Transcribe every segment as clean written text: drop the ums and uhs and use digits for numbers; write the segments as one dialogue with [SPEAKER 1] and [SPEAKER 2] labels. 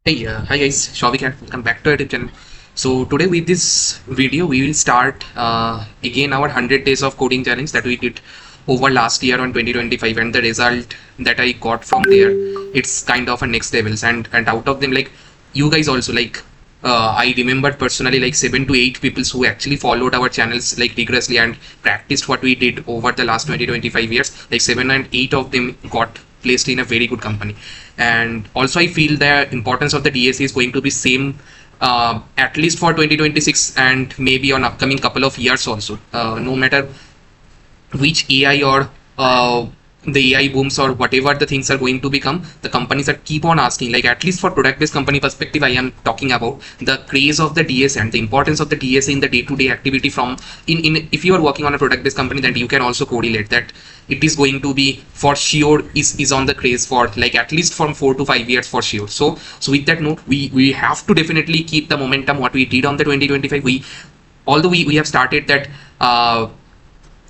[SPEAKER 1] Hi guys, Shouvik here. Welcome back to our YouTube channel. So today with this video, we will start again our 100 days of coding challenge that we did over last year on 2025, and the result that I got from there, it's kind of a next levels, and out of them, like you guys also, like I remembered personally like 7 to 8 people who actually followed our channels like rigorously and practiced what we did over the last 20-25 years. Like 7 and 8 of them got placed in a very good company. And also I feel the importance of the DSA is going to be same at least for 2026 and maybe on upcoming couple of years also. No matter which AI or the AI booms or whatever the things are going to become, the companies that keep on asking, like at least for product-based company perspective, I am talking about the craze of the DSA and the importance of the DSA in the day-to-day activity. From in if you are working on a product-based company, then you can also correlate that it is going to be for sure is on the craze for like at least from 4 to 5 years for sure. So with that note, we have to definitely keep the momentum what we did on the 2025. Although we have started that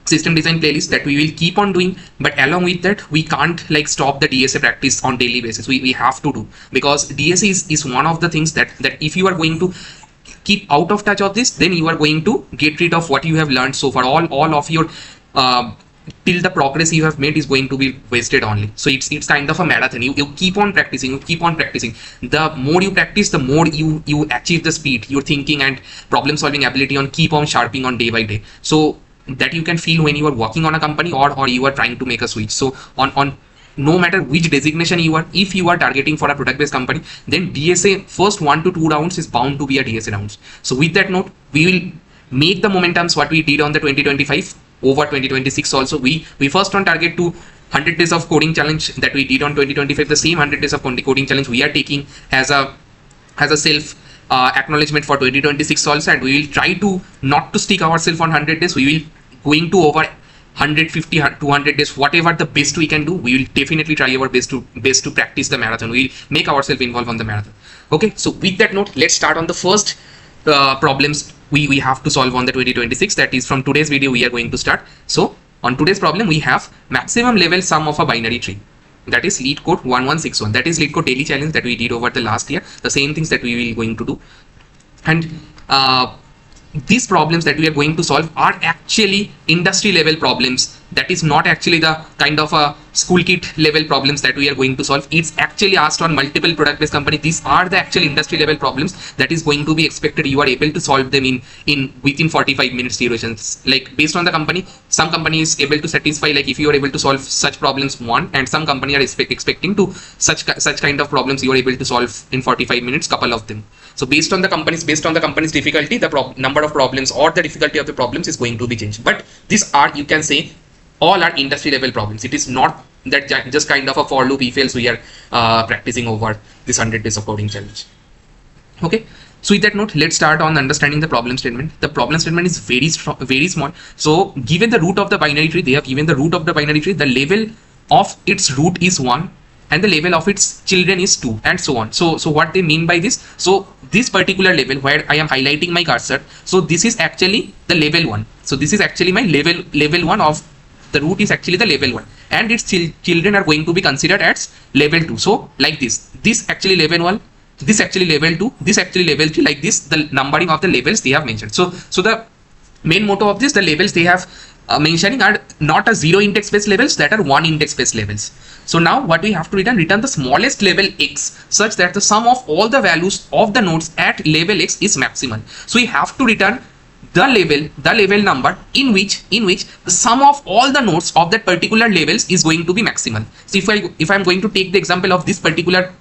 [SPEAKER 1] system design playlist that we will keep on doing, but along with that we can't like stop the DSA practice on daily basis. We have to do, because DSA is one of the things that if you are going to keep out of touch of this, then you are going to get rid of what you have learned so far. All of your till the progress you have made is going to be wasted only. So it's kind of a marathon. You keep on practicing, the more you practice, the more you achieve the speed, your thinking and problem solving ability on keep on sharpening on day by day, so that you can feel when you are working on a company or you are trying to make a switch. So on no matter which designation you are, if you are targeting for a product based company, then DSA first 1 to 2 rounds is bound to be a DSA rounds. So with that note, we will make the momentums what we did on the 2025 over 2026 also. We first on target to 100 days of coding challenge that we did on 2025. The same 100 days of coding challenge we are taking as a self acknowledgement for 2026 also, and we will try to not to stick ourselves on 100 days. We will going to over 150 200 days, whatever the best we can do. We will definitely try our best to practice the marathon. We will make ourselves involved on the marathon. Okay, so with that note, let's start on the first problems we have to solve on the 2026. That is from today's video we are going to start. So on today's problem, we have maximum level sum of a binary tree. That is Leetcode 1161. That is Leetcode daily challenge that we did over the last year. The same things that we will going to do. And these problems that we are going to solve are actually industry level problems. That is not actually the kind of a school kit level problems that we are going to solve. It's actually asked on multiple product based company. These are the actual industry level problems that is going to be expected. You are able to solve them in within 45 minutes durations. Like based on the company, some company is able to satisfy, like if you are able to solve such problems one, and some company are expecting to such kind of problems you are able to solve in 45 minutes, couple of them. So based on the company's difficulty, the number of problems or the difficulty of the problems is going to be changed. But these are, you can say, all are industry level problems. It is not that just kind of a for loop if else we are practicing over this 100 days of coding challenge. Okay, so with that note, let's start on understanding the problem statement. The problem statement is very small. So given the root of the binary tree, they have given the root of the binary tree, the level of its root is 1 and the level of its children is 2, and so on. So what they mean by this, so this particular level where I am highlighting my cursor, so this is actually the level 1. So this is actually my level 1 of the root is actually the level 1, and its children are going to be considered as level 2. So like this actually level 1, this actually level 2, this actually level 3, like this, the numbering of the levels they have mentioned. So the main motto of this, the levels they have mentioning are not a 0 index based levels, that are 1 index based levels. So now what we have to return the smallest level x such that the sum of all the values of the nodes at level x is maximal. So we have to return the level number in which the sum of all the nodes of that particular levels is going to be maximal. So if I'm going to take the example of this particular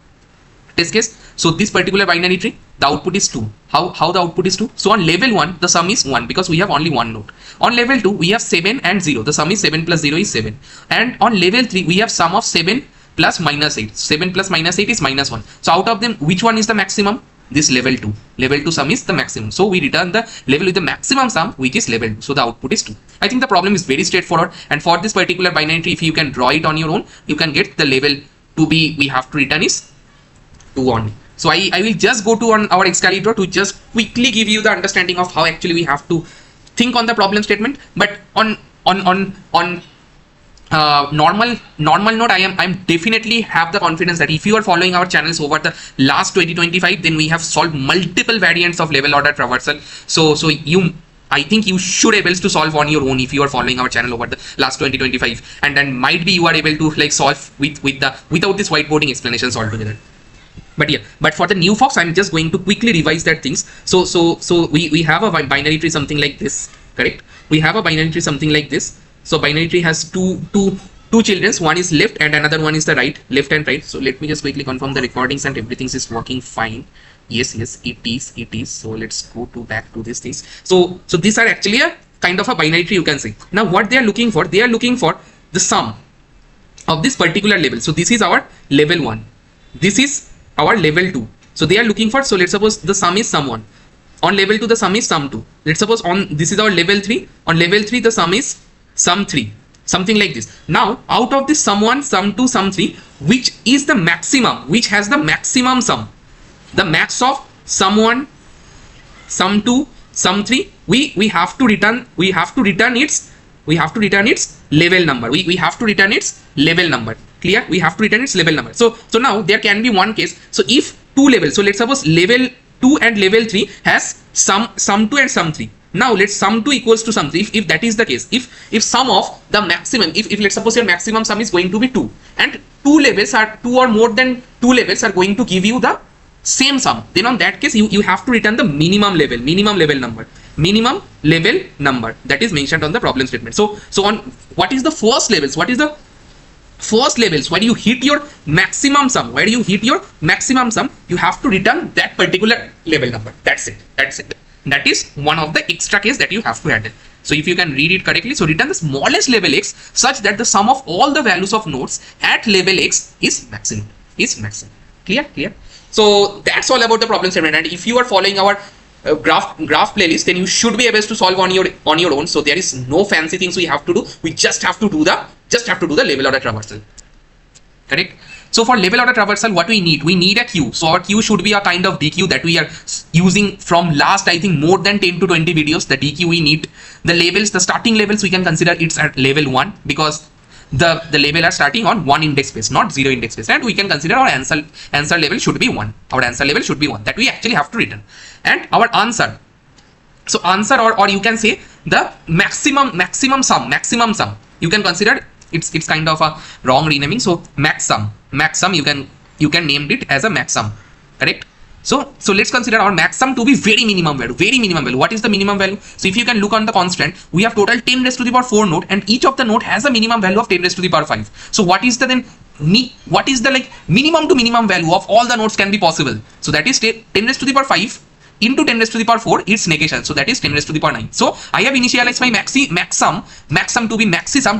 [SPEAKER 1] test case, so this particular binary tree, the output is 2. How the output is 2? So on level 1, the sum is 1 because we have only one node. On level 2, we have 7 and 0. The sum is 7 plus 0 is 7. And on level 3, we have sum of 7 plus minus 8. 7 plus minus 8 is minus 1. So out of them, which one is the maximum? This level 2. Level 2 sum is the maximum. So we return the level with the maximum sum, which is level 2. So the output is 2. I think the problem is very straightforward. And for this particular binary tree, if you can draw it on your own, you can get the level to be, we have to return is 2 only. So I will just go to on our Excalibur to just quickly give you the understanding of how actually we have to think on the problem statement. But on normal node, I'm definitely have the confidence that if you are following our channels over the last 2025, then we have solved multiple variants of level order traversal. So I think you should able to solve on your own if you are following our channel over the last 2025, and then might be you are able to like solve without this whiteboarding explanations altogether. But yeah, but for the new folks, I'm just going to quickly revise that things. So we have a binary tree something like this, correct? We have a binary tree something like this. So binary tree has two children. One is left and another one is the right, left and right. So let me just quickly confirm the recordings and everything is working fine. Yes, it is. So let's go back to these things. So these are actually a kind of a binary tree, you can say. Now what they are looking for the sum of this particular level. So this is our level 1. This is our level 2. So they are looking for, so let's suppose the sum is sum 1. On level 2 the sum is sum 2. Let's suppose on this is our level 3. On level 3 the sum is sum 3. Something like this. Now out of this sum 1, sum 2, sum 3, which is the maximum, which has the maximum sum, the max of sum 1, sum 2, sum 3, we have to return its level number. We have to return its level number. Clear? We have to return its level number. So now there can be one case. So if two levels, so let's suppose level 2 and level 3 has sum 2 and sum 3. Now let's sum 2 equals to sum 3. If that is the case, if sum of the maximum, if let's suppose your maximum sum is going to be 2 and two or more than two levels are going to give you the same sum, then on that case you have to return the minimum level number that is mentioned on the problem statement. So on what is the first levels, where you hit your maximum sum, you have to return that particular level number. That's it. That is one of the extra case that you have to handle. So if you can read it correctly, so return the smallest level x such that the sum of all the values of nodes at level x is maximum. Clear? So that's all about the problem statement. And if you are following our graph playlist, then you should be able to solve on your own. So there is no fancy things we have to do. We just have to do the level order traversal. Correct? So for level order traversal, what we need a queue. So our queue should be a kind of DQ that we are using from last, I think, more than 10 to 20 videos. The DQ we need. The levels, the starting levels, we can consider it's at level 1 because the level are starting on 1 index space, not 0 index space, and we can consider our answer level should be 1. Our answer level should be 1 that we actually have to return. And our answer, so answer or you can say the maximum sum, you can consider it's kind of a wrong renaming. So max sum you can name it as a max sum, correct? So let's consider our max sum to be very minimum value. What is the minimum value? So if you can look on the constant, we have total 10 raised to the power 4 node, and each of the node has a minimum value of 10 raised to the power 5. So what is the like minimum to minimum value of all the nodes can be possible? So that is 10 raised to the power 5 into 10 raised to the power 4, its negation. So that is 10 raised to the power 9. So I have initialized my max sum to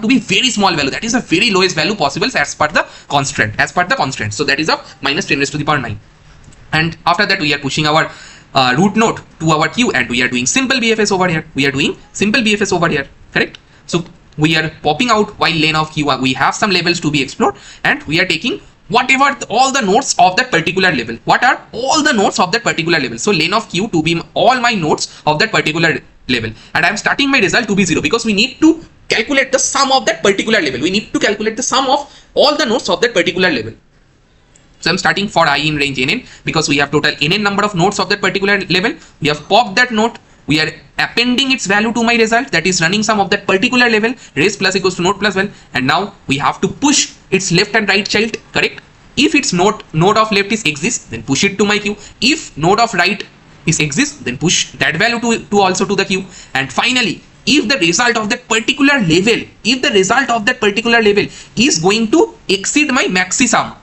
[SPEAKER 1] be very small value. That is the very lowest value possible as per the constraint. So that is of minus 10 raised to the power 9. And after that we are pushing our root node to our queue, and we are doing simple BFS over here. Correct? So we are popping out while lane of queue. We have some levels to be explored, and we are taking whatever all the nodes of that particular level. What are all the nodes of that particular level? So lane of queue to be all my nodes of that particular level, and I am starting my result to be 0 because we need to calculate the sum of that particular level. We need to calculate the sum of all the nodes of that particular level. So I'm starting for I in range nn because we have total nn number of nodes of that particular level. We have popped that node. We are appending its value to my result, that is running sum of that particular level, raise plus equals to node plus 1, and now we have to push its left and right child, correct? If its node of left is exists, then push it to my queue. If node of right is exists, then push that value to also to the queue. And finally, if the result of that particular level, is going to exceed my maxi sum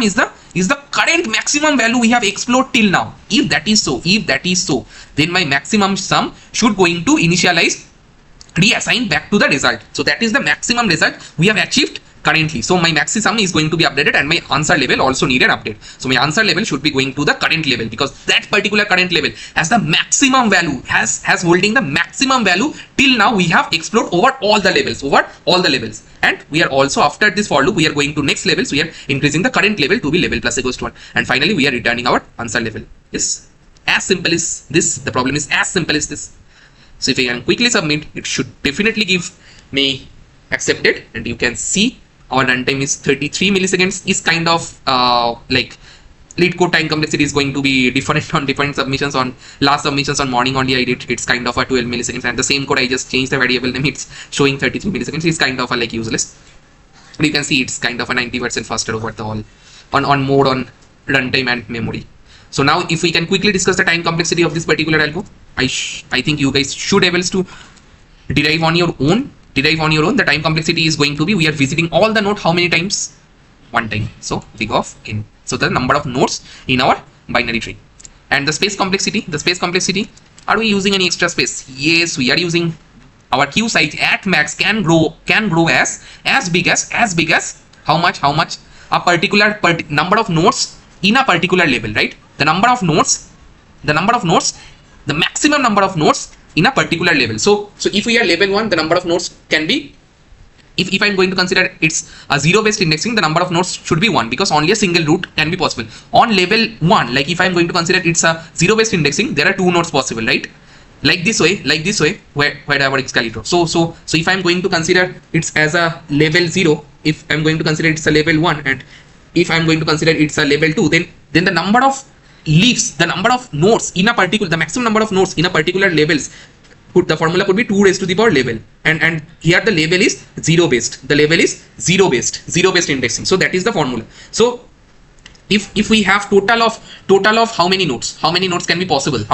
[SPEAKER 1] is the current maximum value we have explored till now. If that is so, then my maximum sum should going to reassign back to the result. So that is the maximum result we have achieved currently. So my maxi sum is going to be updated, and my answer level also need an update. So my answer level should be going to the current level because that particular current level has the maximum value, has holding the maximum value till now we have explored over all the levels. And we are also, after this for loop, we are going to next levels. We are increasing the current level to be level plus equals to 1. And finally, we are returning our answer level. Yes, as simple as this. The problem is as simple as this. So if I can quickly submit, it should definitely give me accepted, and you can see our runtime is 33 milliseconds. Is kind of like Leetcode time complexity is going to be different on different submissions. On last submissions on morning only I did, it's kind of a 12 milliseconds, and the same code I just changed the variable name, it's showing 33 milliseconds. It's kind of a like useless. But you can see it's kind of a 90% faster over the whole on mode on runtime and memory. So now if we can quickly discuss the time complexity of this particular algo, I think you guys should able to derive on your own. The time complexity is going to be, we are visiting all the node how many times? One time. So big of n. So the number of nodes in our binary tree. And the space complexity, are we using any extra space? Yes, we are using. Our queue size at max can grow as big as how much? A particular number of nodes in a particular level, right? The maximum number of nodes in a particular level. So if we are level 1, the number of nodes can be, if I'm going to consider it's a zero based indexing, the number of nodes should be 1, because only a single root can be possible. On level 1, like if I'm going to consider it's a zero based indexing, there are 2 nodes possible, right? Like this way, where our scalable. So if I'm going to consider it's as a level 0, if I'm going to consider it's a level 1, and if I'm going to consider it's a level 2, then the number of leaves, the number of nodes in a particular, the maximum number of nodes in a particular levels, the formula could be 2 raised to the power level, and here the level is zero based. The level is zero based indexing. So that is the formula. So if we have total of how many nodes can be possible? There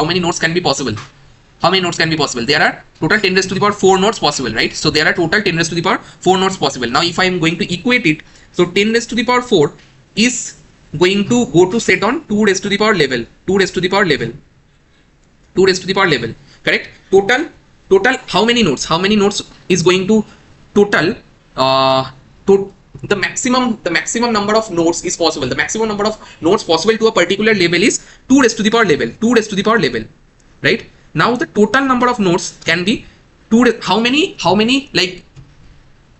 [SPEAKER 1] are total 10 raised to the power 4 nodes possible, right? So there are total 10 raised to the power 4 nodes possible. Now if I am going to equate it, so 10 raised to the power 4 is going to go to set on 2 raised to the power level, correct? Total how many nodes is going to total the maximum number of nodes is possible. The maximum number of nodes possible to a particular level is 2 raised to the power level, right? Now the total number of nodes can be how many like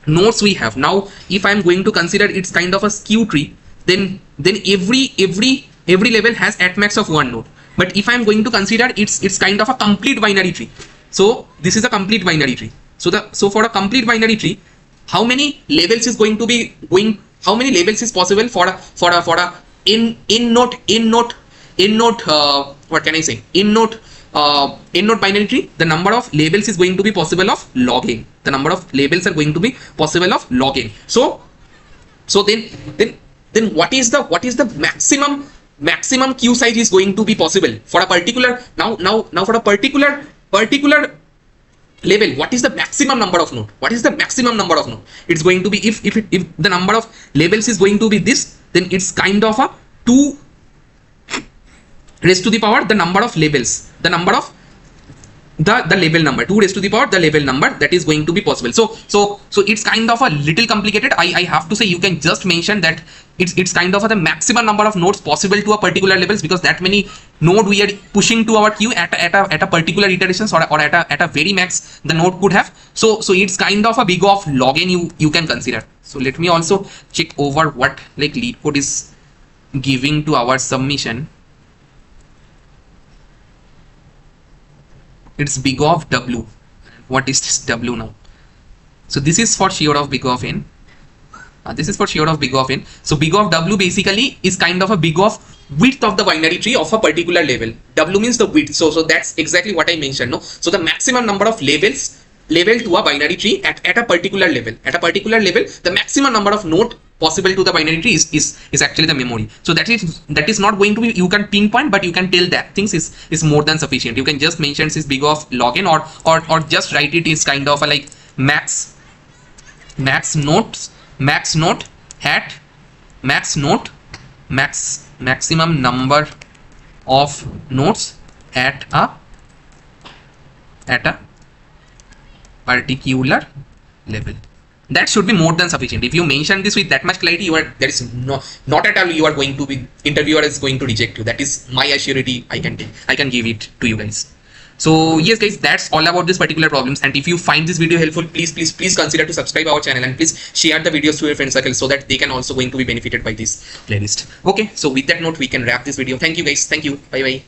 [SPEAKER 1] nodes we have. Now if I'm going to consider it's kind of a skew tree, then every level has at max of 1 node. But if I'm going to consider it's kind of a complete binary tree, so this is a complete binary tree. So for a complete binary tree, how many levels is going to be going? How many levels is possible for a in node what can I say? In node binary tree, the number of labels is going to be possible of logging. The number of labels are going to be possible of logging. So then what is the maximum queue size is going to be possible for a particular now for a particular level? What is the maximum number of node? It's going to be, if the number of labels is going to be this, then it's kind of a 2 raised to the power the number of labels, the number of the label number, 2 raised to the power the label number, that is going to be possible. So it's kind of a little complicated. I have to say, you can just mention that it's kind of the maximum number of nodes possible to a particular levels, because that many node we are pushing to our queue at a particular iterations, or at a very max the node could have. So it's kind of a big of log n you can consider. So let me also check over what like Leetcode is giving to our submission. It's big of W. What is this W now? So this is for sure of big of n. This is for sure of big of n. So big of W basically is kind of a big of width of the binary tree of a particular level. W means the width. So that's exactly what I mentioned. No. So the maximum number of labels to a binary tree at a particular level. At a particular level, the maximum number of node possible to the binary tree is actually the memory. So that is not going to be, you can pinpoint, but you can tell that things is more than sufficient. You can just mention this big of log n, or just write it is kind of a like max maximum number of nodes at a particular level. That should be more than sufficient. If you mention this with that much clarity, there is not at all you are going to be, interviewer is going to reject you. That is my assurity I can give it to you guys. So yes guys, that's all about this particular problems. And if you find this video helpful, please consider to subscribe our channel, and please share the videos to your friend circle so that they can also going to be benefited by this playlist. Okay, so with that note we can wrap this video. Thank you guys. Thank you. Bye bye.